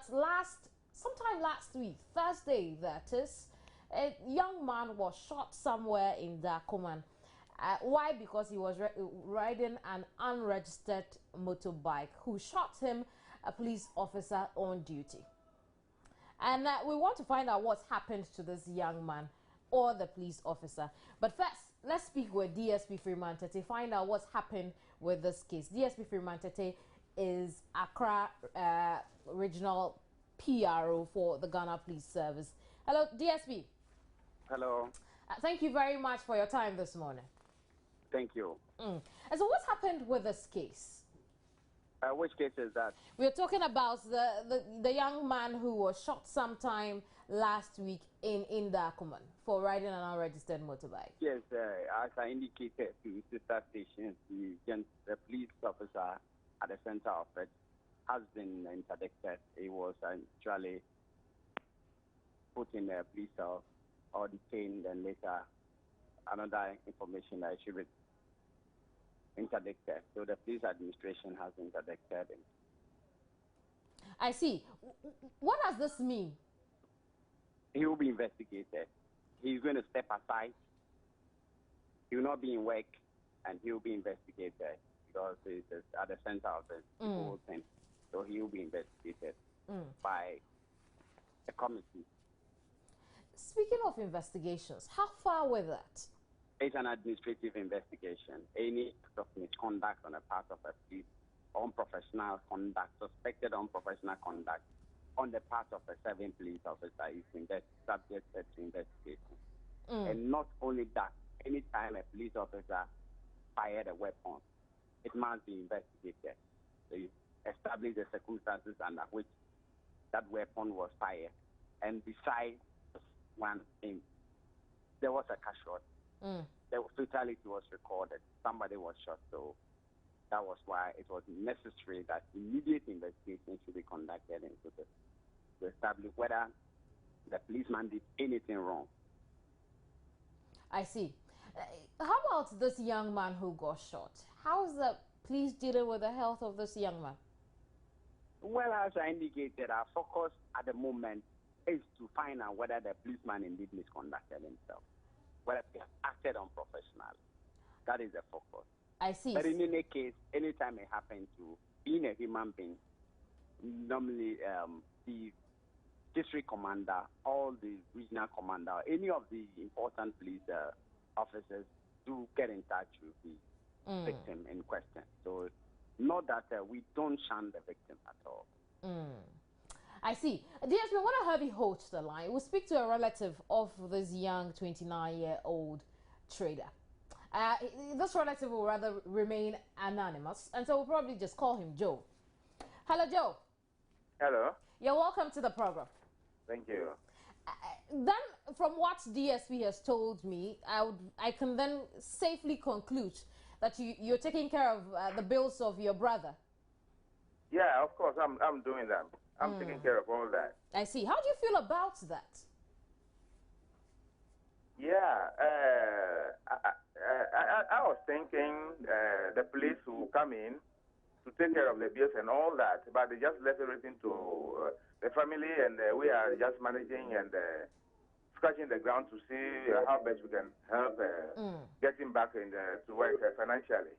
that sometime last week, Thursday that is, a young man was shot somewhere in Darkuma. Why? Because he was riding an unregistered motorbike. Who shot him? A police officer on duty. And we want to find out what's happened to this young man or the police officer. But first, let's speak with DSP Freeman Tete, find out what's happened with this case. DSP Freeman Tete is Accra Regional PRO for the Ghana Police Service. Hello, DSP. Hello. Thank you very much for your time this morning. Thank you. And so what's happened with this case? Which case is that? We're talking about the young man who was shot sometime last week in Darkuma for riding an unregistered motorbike. Yes, as I indicated to sister station, the police officer at the center of it has been interdicted. He was actually put in a police cell or detained, and later another information that should be interdicted. So the police administration has interdicted him. I see. What does this mean? He will be investigated. He's going to step aside. He will not be in work, and he will be investigated because he's at the center of the whole thing. So he will be investigated by a committee. Speaking of investigations, how far with that? It's an administrative investigation. Any act of misconduct on the part of a police, unprofessional conduct, suspected unprofessional conduct on the part of a serving police officer is subjected to investigation. And not only that, anytime a police officer fired a weapon, it must be investigated. So you establish the circumstances under which that weapon was fired. And besides one thing, there was a casualty. The fatality was recorded. Somebody was shot, so that was why it was necessary that immediate investigation should be conducted to establish whether the policeman did anything wrong. I see. How about this young man who got shot? How is the police dealing with the health of this young man? Well, as I indicated, our focus at the moment is to find out whether the policeman indeed misconducted himself, whether he has acted unprofessionally. That is the focus. I see. But in any case, anytime it happens to being a human being, normally the district commander, all the regional commander, any of the important police officers do get in touch with the victim in question. So not that we don't shun the victim at all. I see. DSP, I want to have you hold the line. We'll speak to a relative of this young 29-year-old trader. This relative will rather remain anonymous, and so we'll probably just call him Joe. Hello, Joe. Hello. You're welcome to the program. Thank you. Then, from what DSP has told me, I can then safely conclude that you're taking care of the bills of your brother. Yeah, of course, I'm doing that. I'm taking care of all that. I see. How do you feel about that? Yeah, I was thinking the police will come in to take care of the bills and all that, but they just left everything to the family, and we are just managing and scratching the ground to see how best we can help getting back to work financially.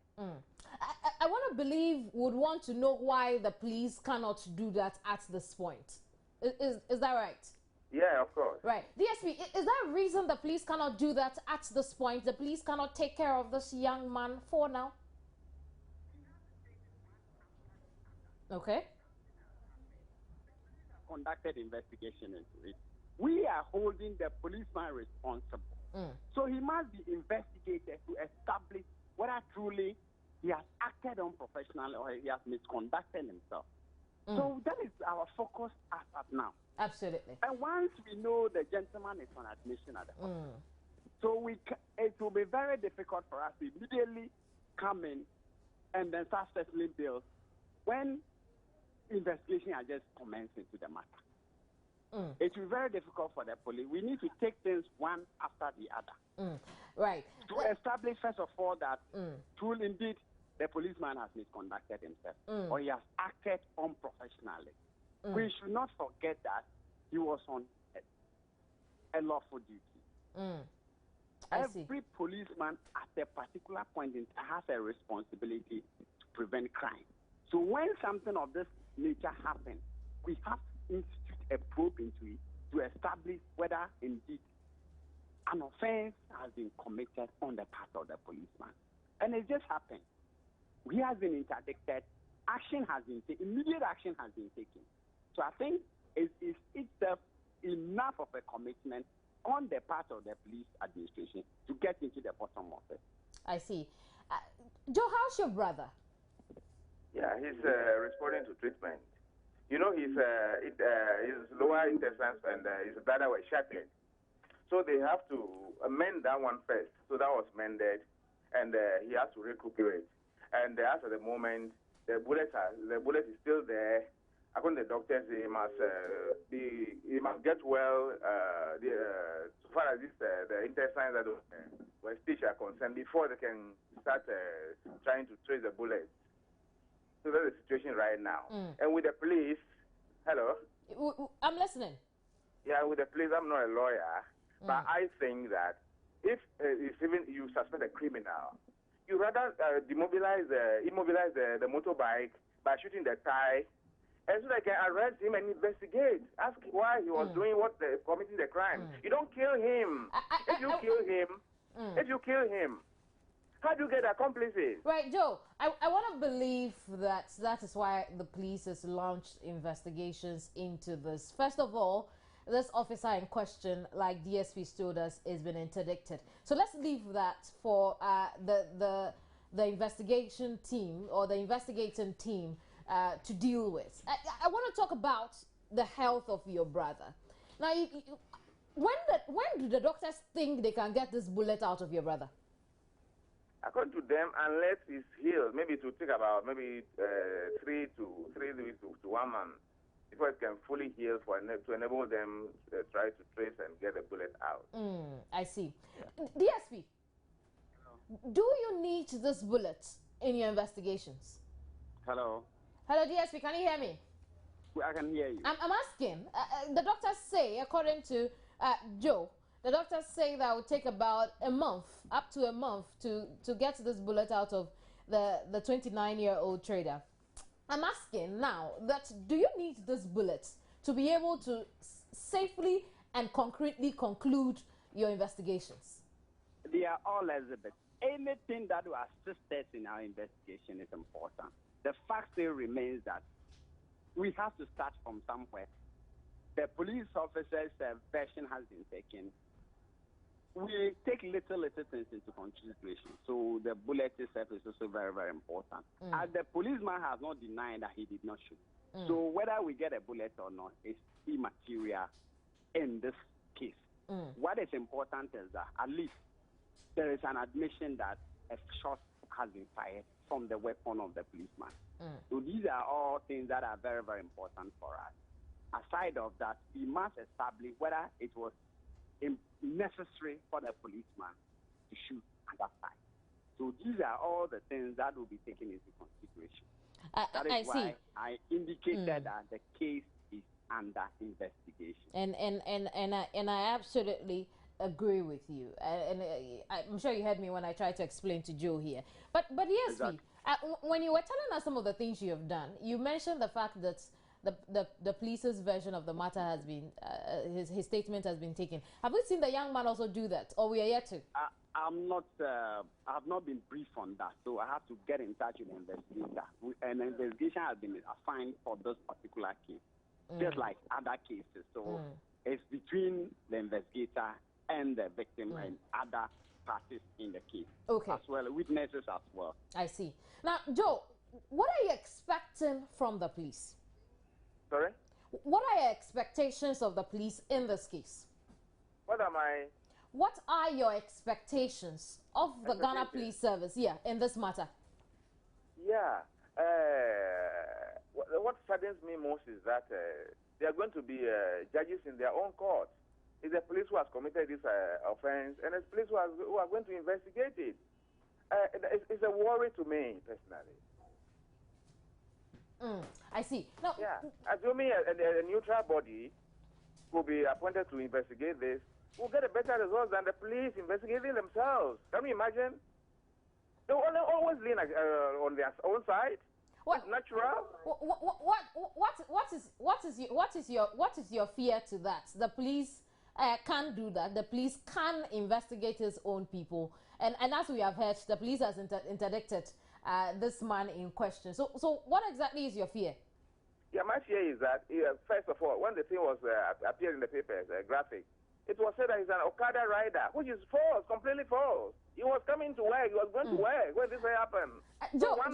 I want to would want to know why the police cannot do that at this point. Is that right? Yeah, of course. Right. DSP, is there a reason the police cannot do that at this point? The police cannot take care of this young man for now? Okay. Conducted investigation into it. We are holding the policeman responsible. So he must be investigated to establish whether truly he has acted unprofessionally or he has misconducted himself. So that is our focus as at now. Absolutely. And once we know the gentleman is on admission at the hospital, so it will be very difficult for us to immediately come in and then start settling bills when investigation are just commencing to the matter. It will be very difficult for the police. We need to take things one after the other. Right. To establish, first of all, that truly indeed the policeman has misconducted himself or he has acted unprofessionally. We should not forget that he was on a lawful duty. Every policeman at a particular point in time has a responsibility to prevent crime. So when something of this nature happens, we have to institute a probe into it to establish whether indeed an offense has been committed on the part of the policeman. And it just happened. He has been interdicted. Action has been taken. Immediate action has been taken. So I think it is itself enough of a commitment on the part of the police administration to get into the bottom of it. I see. Joe, how's your brother? Yeah, he's responding to treatment. You know, his lower intestines and his bladder were shattered. So they have to amend that one first. So that was mended, and he has to recuperate. And as at the moment, the bullet is still there. According to the doctors, he must get well. So far as the intestines that were stitched are concerned, before they can start trying to trace the bullets. So that's the situation right now. And with the police, hello. I'm listening. Yeah, with the police, I'm not a lawyer, but I think that if even you suspect a criminal, you rather immobilize the motorbike by shooting the tie, and so they can arrest him and investigate. Ask why he was doing committing the crime. You don't kill him. If you kill him, how do you get accomplices? Right, Joe. I want to believe that is why the police has launched investigations into this. First of all, this officer in question, like DSP told us, has been interdicted. So let's leave that for the investigation team or the investigating team to deal with. I want to talk about the health of your brother. Now, when do the doctors think they can get this bullet out of your brother? According to them, unless he's healed, maybe it will take about maybe 3 weeks to 1 month before it can fully heal to enable them try to trace and get the bullet out. I see. Yeah. DSP, do you need this bullet in your investigations? Hello. Hello, DSP, can you hear me? I can hear you. I'm asking. The doctors say, according to Joe, the doctors say that it will take about a month, up to a month, to get this bullet out of the 29-year-old trader. I'm asking now that do you need this bullet to be able to safely and concretely conclude your investigations? They are all Elizabeth. Anything that will assist us in our investigation is important. The fact still remains that we have to start from somewhere. The police officer's version has been taken. We take little things into consideration. So the bullet itself is also very, very important. As the policeman has not denied that he did not shoot. So whether we get a bullet or not is immaterial in this case. What is important is that at least there is an admission that a shot has been fired from the weapon of the policeman. So these are all things that are very, very important for us. Aside of that, we must establish whether it was necessary for the policeman to shoot at that time. So these are all the things that will be taken into consideration. That is why I indicated that the case is under investigation. And I absolutely agree with you. And I'm sure you heard me when I tried to explain to Joe here. But yes, exactly. When you were telling us some of the things you have done, you mentioned the fact that the police's version of the matter has been, his statement has been taken. Have we seen the young man also do that, or we are yet to? I have not been briefed on that, so I have to get in touch with the investigator. An investigation has been assigned for this particular case, just like other cases. So it's between the investigator and the victim and other parties in the case, as well, witnesses as well. I see. Now, Joe, what are you expecting from the police? Sorry? What are your expectations of the police in this case? What are your expectations of the Ghana Police Service, in this matter? Yeah. What saddens me most is that they are going to be judges in their own court. It's the police who has committed this offense, and it's police who are going to investigate it. It's a worry to me, personally. I see. Now, Yeah. Assuming a neutral body will be appointed to investigate this, we'll get a better result than the police investigating themselves. Can you imagine? They will always lean on their own side. What, it's natural. What is your fear to that? The police can't do that. The police can investigate his own people, and as we have heard, the police has interdicted this man in question. So what exactly is your fear? Yeah, my fear is that first of all, when the thing was appeared in the papers, graphic, it was said that he's an Okada rider, which is false, completely false. He was coming to work. He was going to work when this happened. Joe, the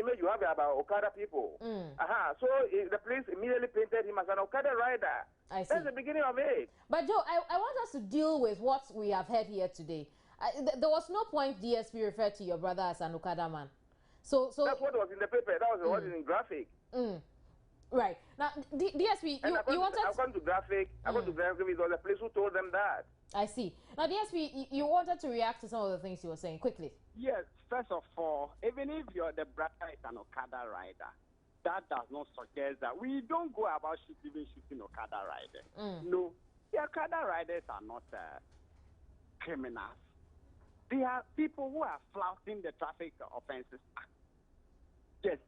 image you have about Okada people. So the police immediately painted him as an Okada rider. I see. That's the beginning of it. But Joe, I want us to deal with what we have heard here today. There was no point DSP referred to your brother as an Okada man. So that's what was in the paper. That was what was in graphic. Right. Now, DSP, you wanted... I've gone to graphic. I've gone to graphic. It was the police who told them that. I see. Now, DSP, you wanted to react to some of the things you were saying quickly. Yes. First of all, even if the brother is an Okada rider, that does not suggest that we don't go about shooting Okada riders. No. The Okada riders are not criminals. They are people who are flouting the Traffic Offences Act. Yes.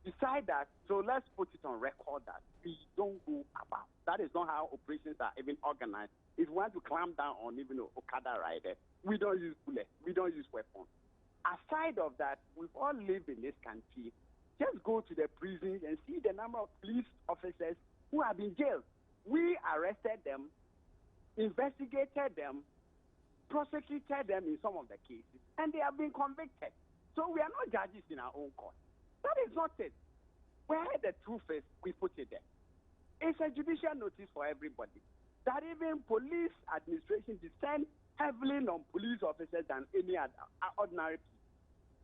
Decide that, so let's put it on record that we don't go about. That is not how operations are even organized. If we want to clamp down on even Okada rider, we don't use bullets, we don't use weapons. Aside of that, we all live in this country. Just go to the prisons and see the number of police officers who have been jailed. We arrested them, investigated them, prosecuted them in some of the cases, and they have been convicted. So we are not judges in our own court. That is not it. Where the truth is, we put it there. It's a judicial notice for everybody that even police administration descend heavily on police officers than any other ordinary people.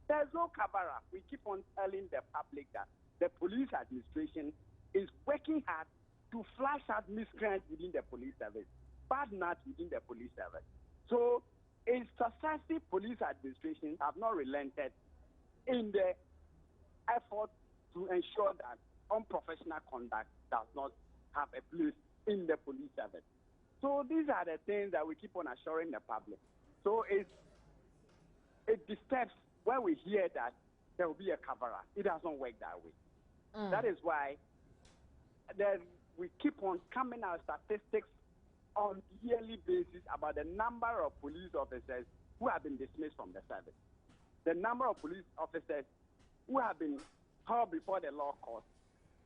There's no cover-up. We keep on telling the public that the police administration is working hard to flash out miscreants within the police service, bad nuts within the police service. So a successive police administration have not relented in the effort to ensure that unprofessional conduct does not have a place in the police service. So these are the things that we keep on assuring the public. So it disturbs when we hear that there will be a cover-up. It doesn't work that way. That is why we keep on coming out statistics on a yearly basis about the number of police officers who have been dismissed from the service, the number of police officers who have been held before the law court,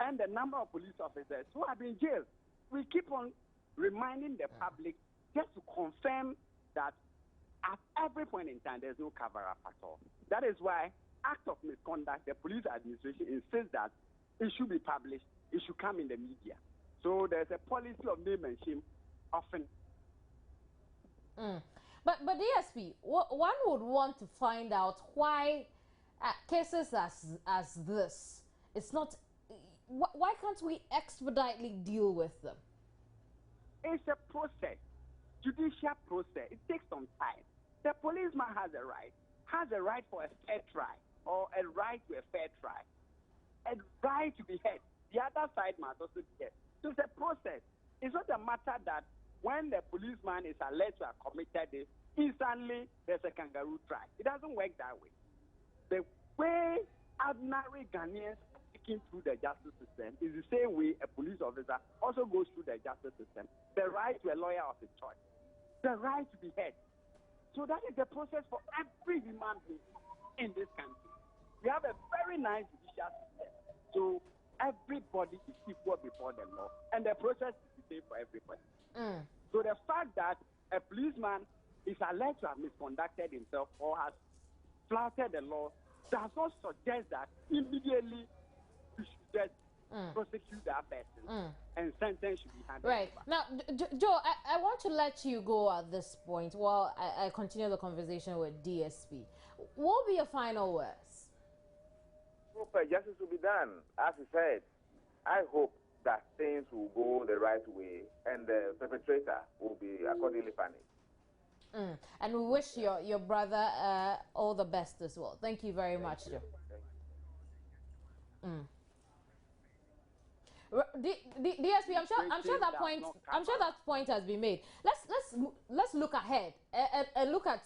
and the number of police officers who have been jailed. We keep on reminding the public just to confirm that at every point in time there's no cover-up at all. That is why act of misconduct, the police administration insists that it should be published, it should come in the media. So there's a policy of name and shame often. But DSP, one would want to find out why cases as this, it's not, why can't we expeditely deal with them? It's a process, judicial process. It takes some time. The policeman has a right for a fair trial, or a right to a fair trial, a right to be heard. The other side must also be heard. So it's a process. It's not a matter that when the policeman is alleged to have committed this, instantly there's a kangaroo trial. It doesn't work that way. The way ordinary Ghanaians sticking through the justice system is the same way a police officer also goes through the justice system. The right to a lawyer of his choice, the right to be heard. So that is the process for every human being in this country. We have a very nice judicial system. So everybody is equal before the law, and the process is the same for everybody. So the fact that a policeman is alleged to have misconducted himself or has flouted the law does not suggest that immediately we should just prosecute that person and sentence should be handed right over. Now, Joe, I want to let you go at this point while I continue the conversation with DSP. What will be your final words? Hope justice will be done. As he said, I hope that things will go the right way and the perpetrator will be accordingly punished. And we wish your brother all the best as well. Thank you very much, Joe. DSP, I'm sure that point has been made. Let's look ahead and look at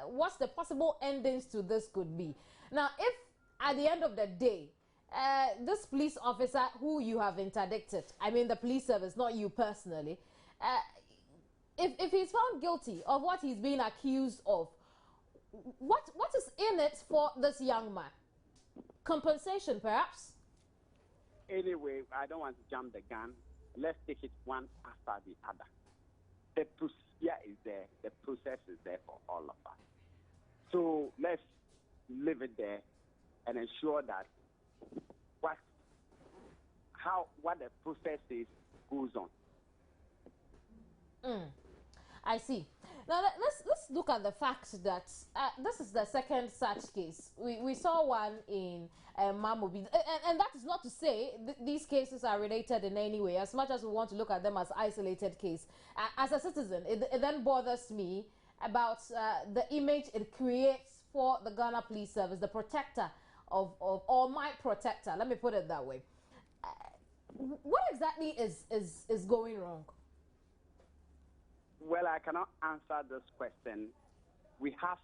what the possible endings to this could be. Now, if at the end of the day, this police officer who you have interdicted, I mean the police service, not you personally, if he's found guilty of what he's being accused of, what is in it for this young man? Compensation, perhaps? Anyway, I don't want to jump the gun. Let's take it one after the other. The procedure is there. The process is there for all of us. So let's leave it there and ensure that what the process is goes on. I see. Now let's look at the fact that this is the second such case. We saw one in Mamobi, and that is not to say these cases are related in any way. As much as we want to look at them as isolated case, as a citizen, it then bothers me about the image it creates for the Ghana Police Service, the protector or my protector. Let me put it that way. What exactly is going wrong? Well, I cannot answer this question. We have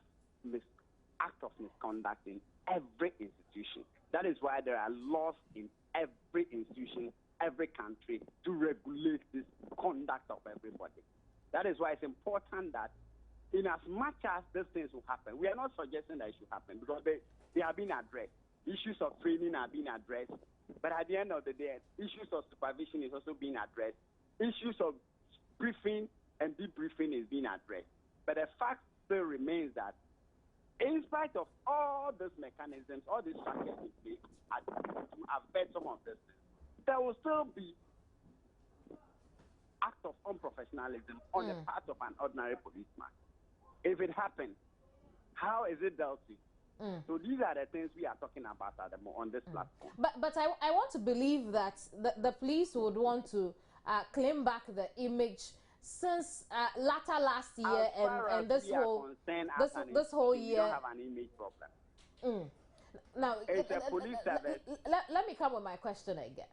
act of misconduct in every institution. That is why there are laws in every institution, every country, to regulate this conduct of everybody. That is why it's important that in as much as these things will happen, we are not suggesting that it should happen because they have been addressed. Issues of training are being addressed. But at the end of the day, issues of supervision is also being addressed. Issues of briefing and debriefing is being addressed. But the fact still remains that in spite of all these mechanisms, all these structures in place to affect some of this, there will still be acts of unprofessionalism on the part of an ordinary policeman. If it happens, how is it dealt with? So these are the things we are talking about on this platform. But I want to believe that the police would want to claim back the image since latter last year and this whole year. We don't have an image problem. Now, it's a police service. Let me come with my question again.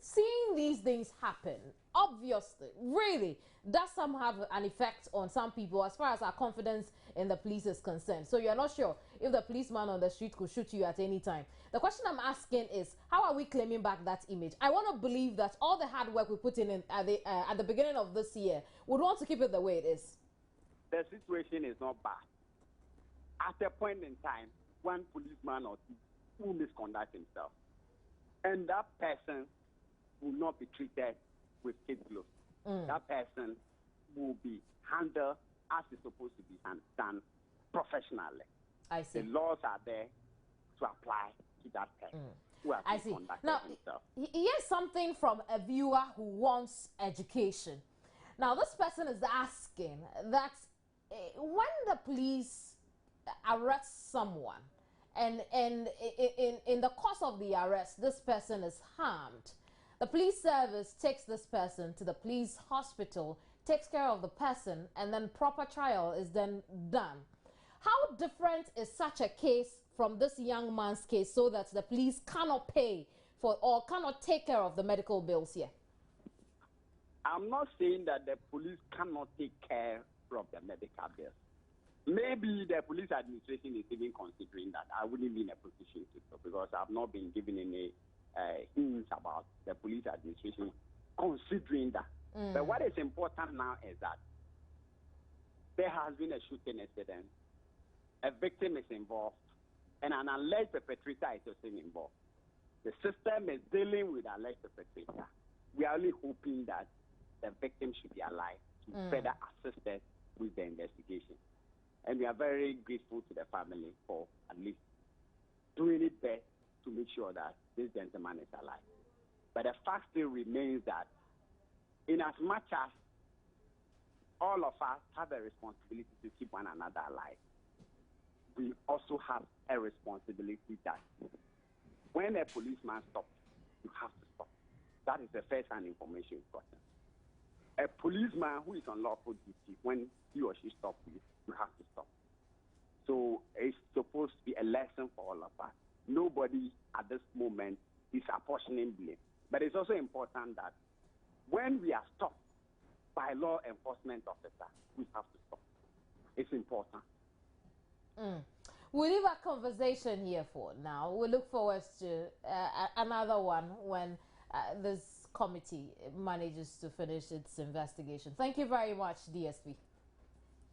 Seeing these things happen, obviously, really, does some have an effect on some people as far as our confidence in the police is concerned. So you're not sure if the policeman on the street could shoot you at any time. The question I'm asking is, how are we claiming back that image? I want to believe that all the hard work we put in at the beginning of this year would want to keep it the way it is. The situation is not bad. At a point in time, one policeman or two will misconduct himself, and that person will not be treated with kid gloves. That person will be handled as it's supposed to be done professionally. I see. The laws are there to apply to that person who has misconducted himself. Here's something from a viewer who wants education. Now, this person is asking that when the police arrest someone, and in the course of the arrest, this person is harmed, the police service takes this person to the police hospital, takes care of the person, and then proper trial is then done. How different is such a case from this young man's case so that the police cannot pay for or cannot take care of the medical bills here? I'm not saying that the police cannot take care of the medical bills. Maybe the police administration is even considering that. I wouldn't be in a position to, because I've not been given any hints about the police administration considering that. But what is important now is that there has been a shooting incident, a victim is involved, and an alleged perpetrator is also involved. The system is dealing with the alleged perpetrator. We are only hoping that the victim should be alive to further assist us with the investigation. And we are very grateful to the family for at least doing it best to make sure that this gentleman is alive. But the fact still remains that in as much as all of us have a responsibility to keep one another alive, we also have a responsibility that when a policeman stops, you have to stop. That is the first-hand information important. A policeman who is on lawful duty, when he or she stops you, you have to stop. So it's supposed to be a lesson for all of us nobody at this moment is apportioning blame. But it's also important that when we are stopped by law enforcement officer, we have to stop. It's important. We'll leave our conversation here for now. We look forward to another one when this committee manages to finish its investigation. Thank you very much, DSP.